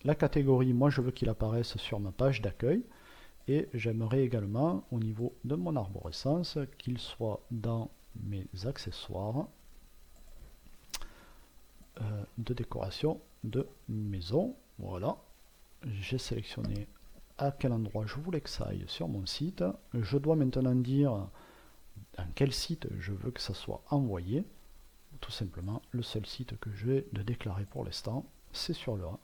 La catégorie, moi je veux qu'il apparaisse sur ma page d'accueil. Et j'aimerais également, au niveau de mon arborescence, qu'il soit dans mes accessoires de décoration de maison. Voilà, j'ai sélectionné à quel endroit je voulais que ça aille sur mon site. Je dois maintenant dire dans quel site je veux que ça soit envoyé. Tout simplement, le seul site que je vais de déclarer pour l'instant, c'est sur le 1.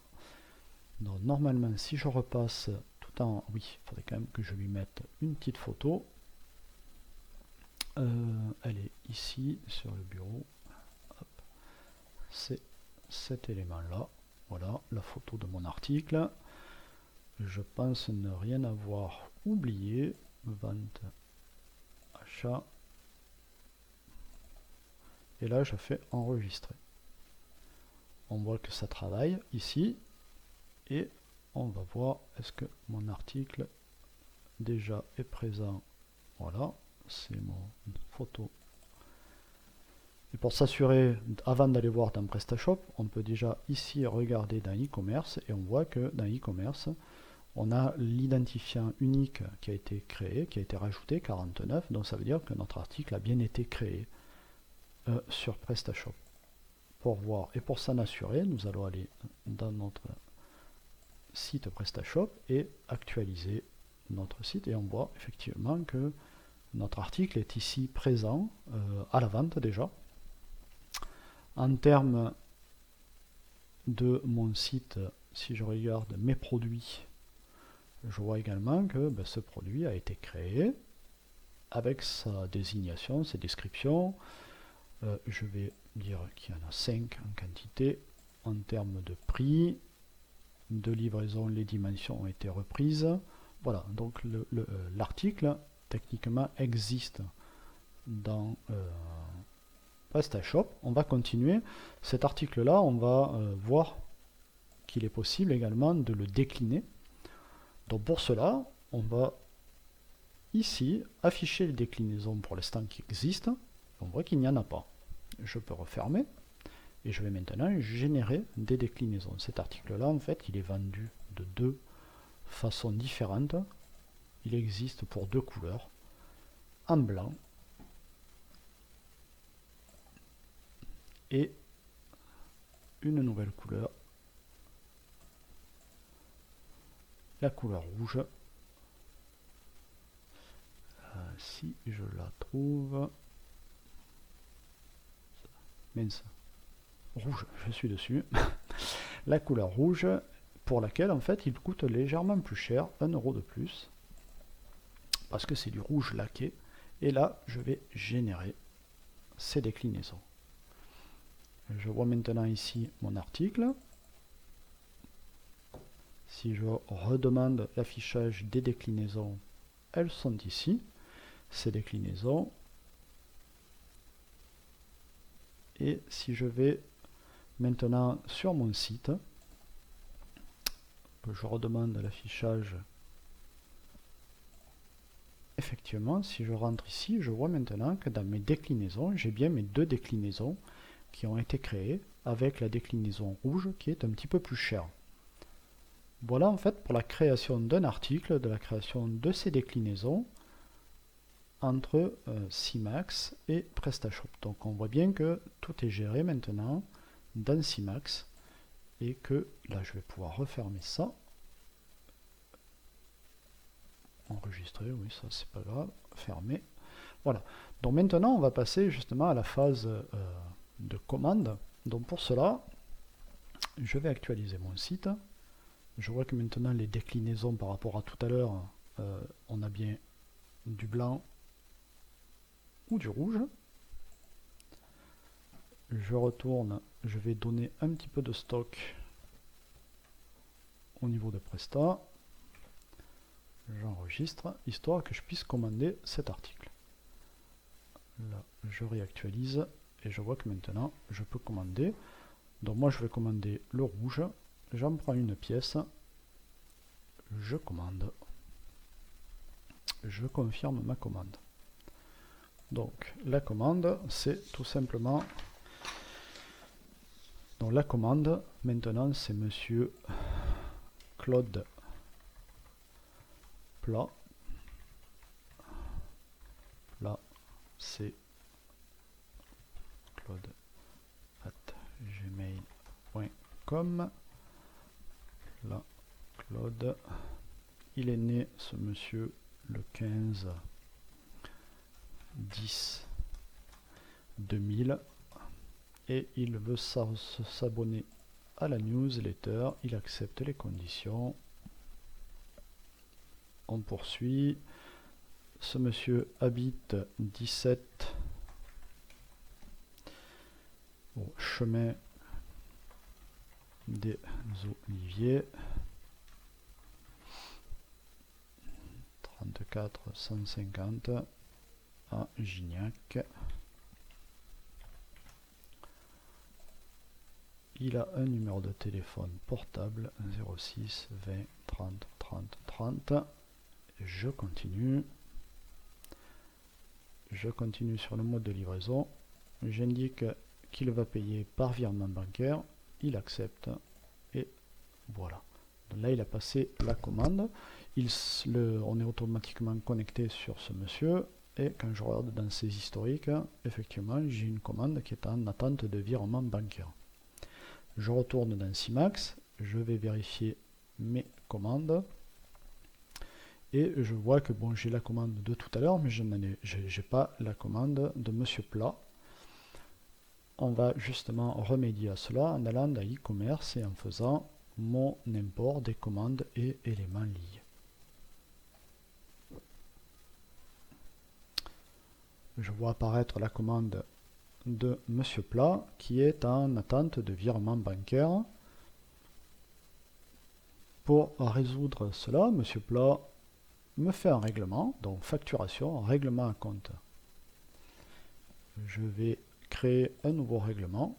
Donc normalement, si je repasse tout en... Oui, il faudrait quand même que je lui mette une petite photo. Elle est ici, sur le bureau. C'est cet élément-là. Voilà, la photo de mon article. Je pense ne rien avoir oublié. Vente, achat. Et là, je fais enregistrer. On voit que ça travaille ici. Et on va voir est-ce que mon article déjà est présent. Voilà, c'est mon photo. Et pour s'assurer, avant d'aller voir dans PrestaShop, on peut déjà ici regarder dans e-commerce et on voit que dans e-commerce, on a l'identifiant unique qui a été créé, qui a été rajouté, 49, donc ça veut dire que notre article a bien été créé. sur PrestaShop. Pour voir et pour s'en assurer, nous allons aller dans notre site PrestaShop et actualiser notre site, et on voit effectivement que notre article est ici présent à la vente déjà. En termes de mon site, si je regarde mes produits, je vois également que ce produit a été créé avec sa désignation, ses descriptions. Je vais dire qu'il y en a 5 en quantité. En termes de prix, de livraison, les dimensions ont été reprises. Voilà, donc l'article techniquement existe dans PrestaShop. On va continuer. Cet article-là, on va voir qu'il est possible également de le décliner. Donc pour cela, on va ici afficher les déclinaisons pour l'instant qui existent. On voit qu'il n'y en a pas. Je peux refermer et je vais maintenant générer des déclinaisons. Cet article-là, en fait, il est vendu de 2 façons différentes. Il existe pour 2 couleurs, en blanc et une nouvelle couleur, la couleur rouge. Si je la trouve, mince, rouge, je suis dessus. La couleur rouge, pour laquelle en fait il coûte légèrement plus cher, 1 € de plus, parce que c'est du rouge laqué. Et là, je vais générer ces déclinaisons. Je vois maintenant ici mon article. Si je redemande l'affichage des déclinaisons, elles sont ici, ces déclinaisons. Et si je vais maintenant sur mon site, que je redemande l'affichage, effectivement, si je rentre ici, je vois maintenant que dans mes déclinaisons, j'ai bien mes 2 déclinaisons qui ont été créées avec la déclinaison rouge qui est un petit peu plus chère. Voilà en fait pour la création d'un article, de la création de ces déclinaisons entre CMax et PrestaShop. Donc on voit bien que tout est géré maintenant dans CMax et que là je vais pouvoir refermer ça. Enregistrer, oui, ça c'est pas grave, fermer. Voilà. Donc maintenant on va passer justement à la phase de commande. Donc pour cela, je vais actualiser mon site. Je vois que maintenant les déclinaisons par rapport à tout à l'heure, on a bien du blanc ou du rouge. Je retourne, je vais donner un petit peu de stock au niveau de Presta. J'enregistre, histoire que je puisse commander cet article. Là, je réactualise et je vois que maintenant je peux commander. Donc moi je vais commander le rouge, j'en prends une pièce, je commande, je confirme ma commande. Donc la commande, c'est tout simplement, donc la commande maintenant c'est monsieur Claude Plat. Là c'est claude@gmail.com. Là Claude, il est né ce monsieur le 15/10/2000 et il veut s'abonner à la newsletter. Il accepte les conditions. On poursuit. Ce monsieur habite 17 au chemin des Oliviers, 34 150 à Gignac. Il a un numéro de téléphone portable 06 20 30 30 30. Je continue. Je continue sur le mode de livraison. J'indique qu'il va payer par virement bancaire. Il accepte et voilà. Donc là, il a passé la commande. On est automatiquement connecté sur ce monsieur. Et quand je regarde dans ces historiques, effectivement, j'ai une commande qui est en attente de virement bancaire. Je retourne dans Simax, je vais vérifier mes commandes. Et je vois que bon, j'ai la commande de tout à l'heure, mais je n'ai pas la commande de Monsieur Plat. On va justement remédier à cela en allant dans e-commerce et en faisant mon import des commandes et éléments liés. Je vois apparaître la commande de Monsieur Plat qui est en attente de virement bancaire. Pour résoudre cela, Monsieur Plat me fait un règlement, donc facturation, règlement à compte. Je vais créer un nouveau règlement.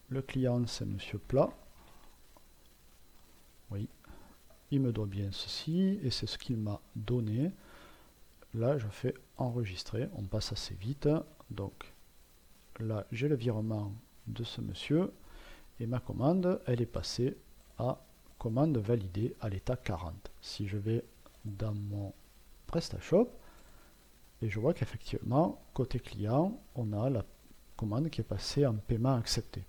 Le client, c'est Monsieur Plat. Oui, il me doit bien ceci et c'est ce qu'il m'a donné. Là, je fais enregistrer. On passe assez vite. Donc, là, j'ai le virement de ce monsieur et ma commande, elle est passée à commande validée à l'état 40. Si je vais dans mon PrestaShop, et je vois qu'effectivement, côté client, on a la commande qui est passée en paiement accepté.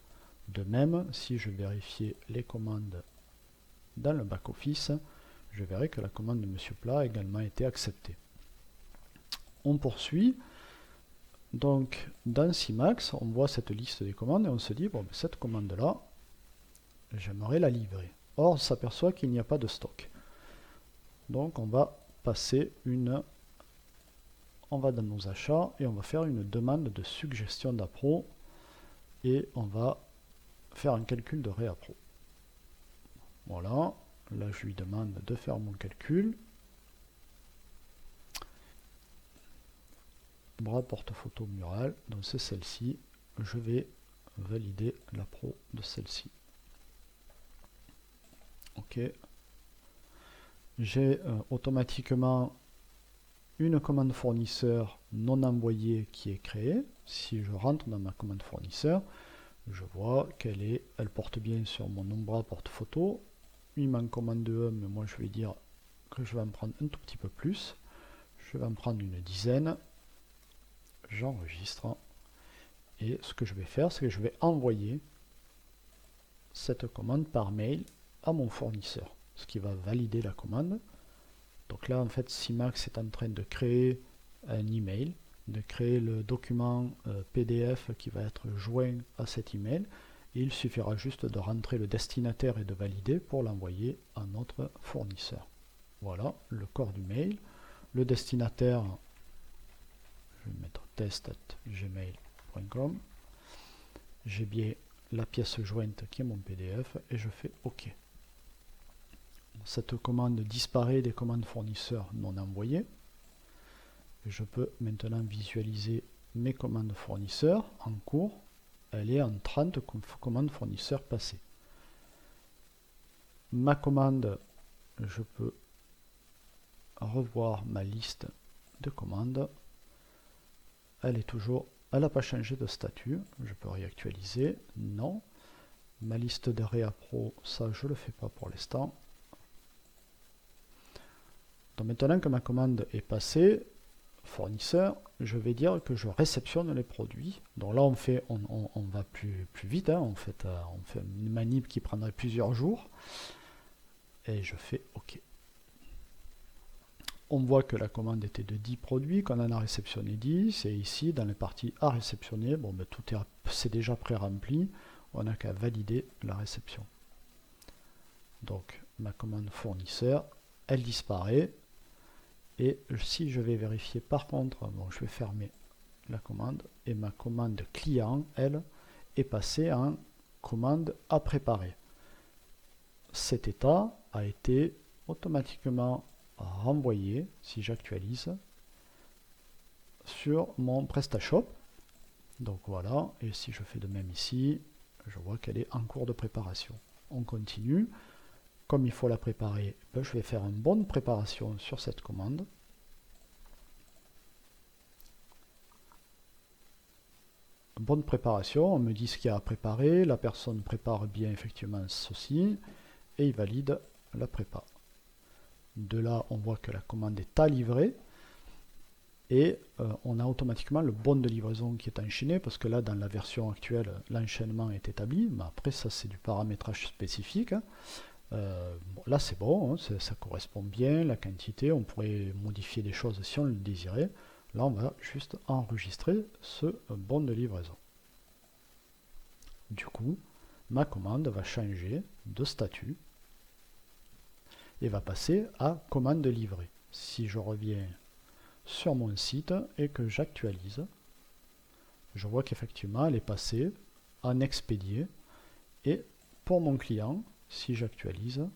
De même, si je vérifiais les commandes dans le back-office, je verrai que la commande de Monsieur Plat a également été acceptée. On poursuit. Donc, dans Simax, on voit cette liste des commandes et on se dit, bon, cette commande-là, j'aimerais la livrer. Or, on s'aperçoit qu'il n'y a pas de stock. Donc, on va passer on va dans nos achats et on va faire une demande de suggestion d'appro et on va faire un calcul de réappro. Voilà, là je lui demande de faire mon calcul. Bras porte-photo mural, donc c'est celle-ci. Je vais valider l'appro de celle-ci. Ok. J'ai automatiquement une commande fournisseur non envoyée qui est créée. Si je rentre dans ma commande fournisseur, je vois elle porte bien sur mon bras porte-photo. Il m'en commande 1, mais moi je vais dire que je vais en prendre un tout petit peu plus. Je vais en prendre une dizaine. J'enregistre. Et ce que je vais faire, c'est que je vais envoyer cette commande par mail à mon fournisseur, ce qui va valider la commande. Donc là, en fait, Simax est en train de créer un email, de créer le document PDF qui va être joint à cet email. Et il suffira juste de rentrer le destinataire et de valider pour l'envoyer à notre fournisseur. Voilà le corps du mail. Le destinataire, je vais mettre test@gmail.com. J'ai bien la pièce jointe qui est mon PDF et je fais OK. Cette commande disparaît des commandes fournisseurs non envoyées. Je peux maintenant visualiser mes commandes fournisseurs en cours. Elle est en 30 commandes fournisseurs passées. Ma commande, je peux revoir ma liste de commandes. Elle n'a pas changé de statut. Je peux réactualiser. Non. Ma liste de réappro, ça je ne le fais pas pour l'instant. Donc maintenant que ma commande est passée, fournisseur, je vais dire que je réceptionne les produits. Donc là on va plus vite, hein. on fait une manip qui prendrait plusieurs jours. Et je fais OK. On voit que la commande était de 10 produits, qu'on en a réceptionné 10, et ici dans les parties à réceptionner, bon, ben, c'est déjà pré-rempli, on n'a qu'à valider la réception. Donc ma commande fournisseur, elle disparaît. Et si je vais vérifier par contre, bon, je vais fermer la commande et ma commande client, elle, est passée en commande à préparer. Cet état a été automatiquement renvoyé, si j'actualise, sur mon PrestaShop. Donc voilà, et si je fais de même ici, je vois qu'elle est en cours de préparation. On continue. Comme il faut la préparer, ben, je vais faire une bonne préparation sur cette commande. Bonne préparation, on me dit ce qu'il y a à préparer, la personne prépare bien effectivement ceci, et il valide la prépa. De là, on voit que la commande est à livrer, et on a automatiquement le bon de livraison qui est enchaîné, parce que là, dans la version actuelle, l'enchaînement est établi, mais après, ça, c'est du paramétrage spécifique. Bon, là, c'est bon, hein, ça correspond bien, la quantité, on pourrait modifier des choses si on le désirait. Là, on va juste enregistrer ce bon de livraison. Du coup, ma commande va changer de statut et va passer à commande livrée. Si je reviens sur mon site et que j'actualise, je vois qu'effectivement elle est passée en expédié, et pour mon client, si j'actualise,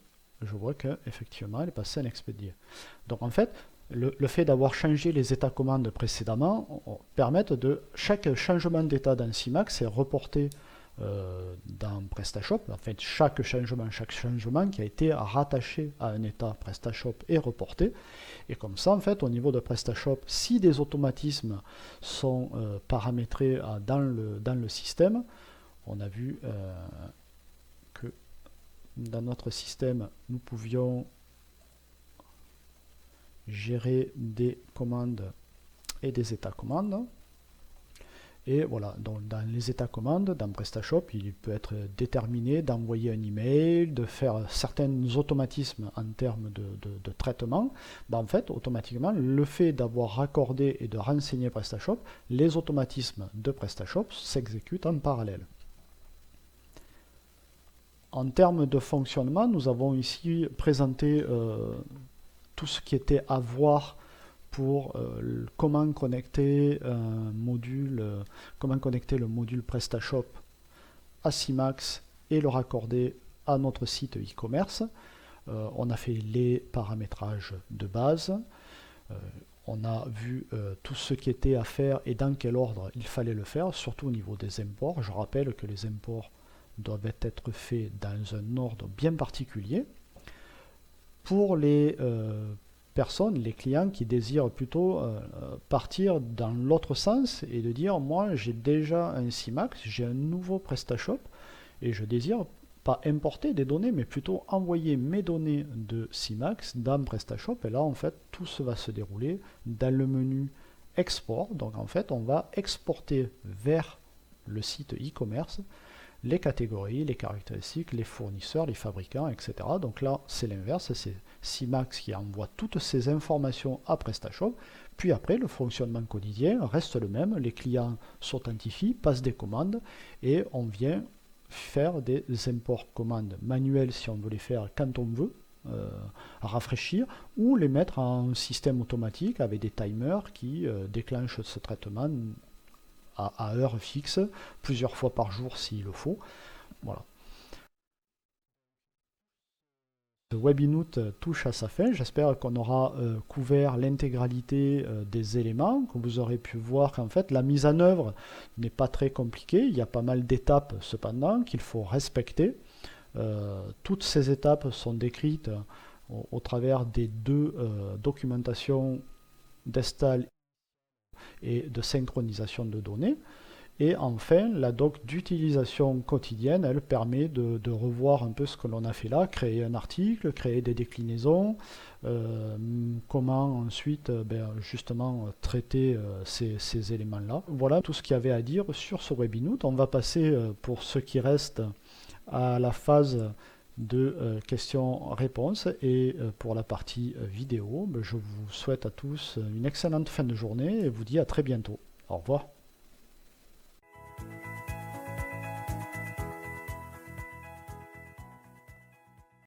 je vois qu'effectivement elle est passée en expédié. Donc en fait, le fait d'avoir changé les états commandes précédemment permet de chaque changement d'état dans CMax est reporté dans PrestaShop. En fait, chaque changement qui a été rattaché à un état PrestaShop est reporté. Et comme ça, en fait, au niveau de PrestaShop, si des automatismes sont paramétrés dans le système, on a vu que dans notre système, nous pouvions gérer des commandes et des états commandes. Et voilà, donc dans les états commandes, dans PrestaShop, il peut être déterminé d'envoyer un email, de faire certains automatismes en termes de traitement. Ben, en fait, automatiquement, le fait d'avoir raccordé et de renseigner PrestaShop, les automatismes de PrestaShop s'exécutent en parallèle. En termes de fonctionnement, nous avons ici présenté tout ce qui était à voir pour comment connecter un module, comment connecter le module PrestaShop à CMax et le raccorder à notre site e-commerce. On a fait les paramétrages de base. On a vu tout ce qui était à faire et dans quel ordre il fallait le faire, surtout au niveau des imports. Je rappelle que les imports doivent être faits dans un ordre bien particulier. Pour les personnes, les clients qui désirent plutôt partir dans l'autre sens et de dire, moi j'ai déjà un CMax, j'ai un nouveau PrestaShop et je désire pas importer des données, mais plutôt envoyer mes données de CMax dans PrestaShop. Et là, en fait, tout va se dérouler dans le menu export. Donc, en fait, on va exporter vers le site e-commerce les catégories, les caractéristiques, les fournisseurs, les fabricants, etc. Donc là, c'est l'inverse, c'est CMax qui envoie toutes ces informations à PrestaShop. Puis après, le fonctionnement quotidien reste le même. Les clients s'authentifient, passent des commandes et on vient faire des imports commandes manuels si on veut les faire quand on veut, rafraîchir, ou les mettre en système automatique avec des timers qui déclenchent ce traitement à heure fixe, plusieurs fois par jour s'il le faut. Voilà. Ce webinote touche à sa fin. J'espère qu'on aura couvert l'intégralité des éléments, que vous aurez pu voir qu'en fait la mise en œuvre n'est pas très compliquée. Il y a pas mal d'étapes cependant qu'il faut respecter. Toutes ces étapes sont décrites au travers des deux documentations d'install et de synchronisation de données. Et enfin, la doc d'utilisation quotidienne, elle permet de revoir un peu ce que l'on a fait là, créer un article, créer des déclinaisons, comment ensuite justement traiter ces éléments-là. Voilà tout ce qu'il y avait à dire sur ce webinote. On va passer pour ce qui reste à la phase de questions-réponses, et pour la partie vidéo, je vous souhaite à tous une excellente fin de journée et vous dis à très bientôt. Au revoir.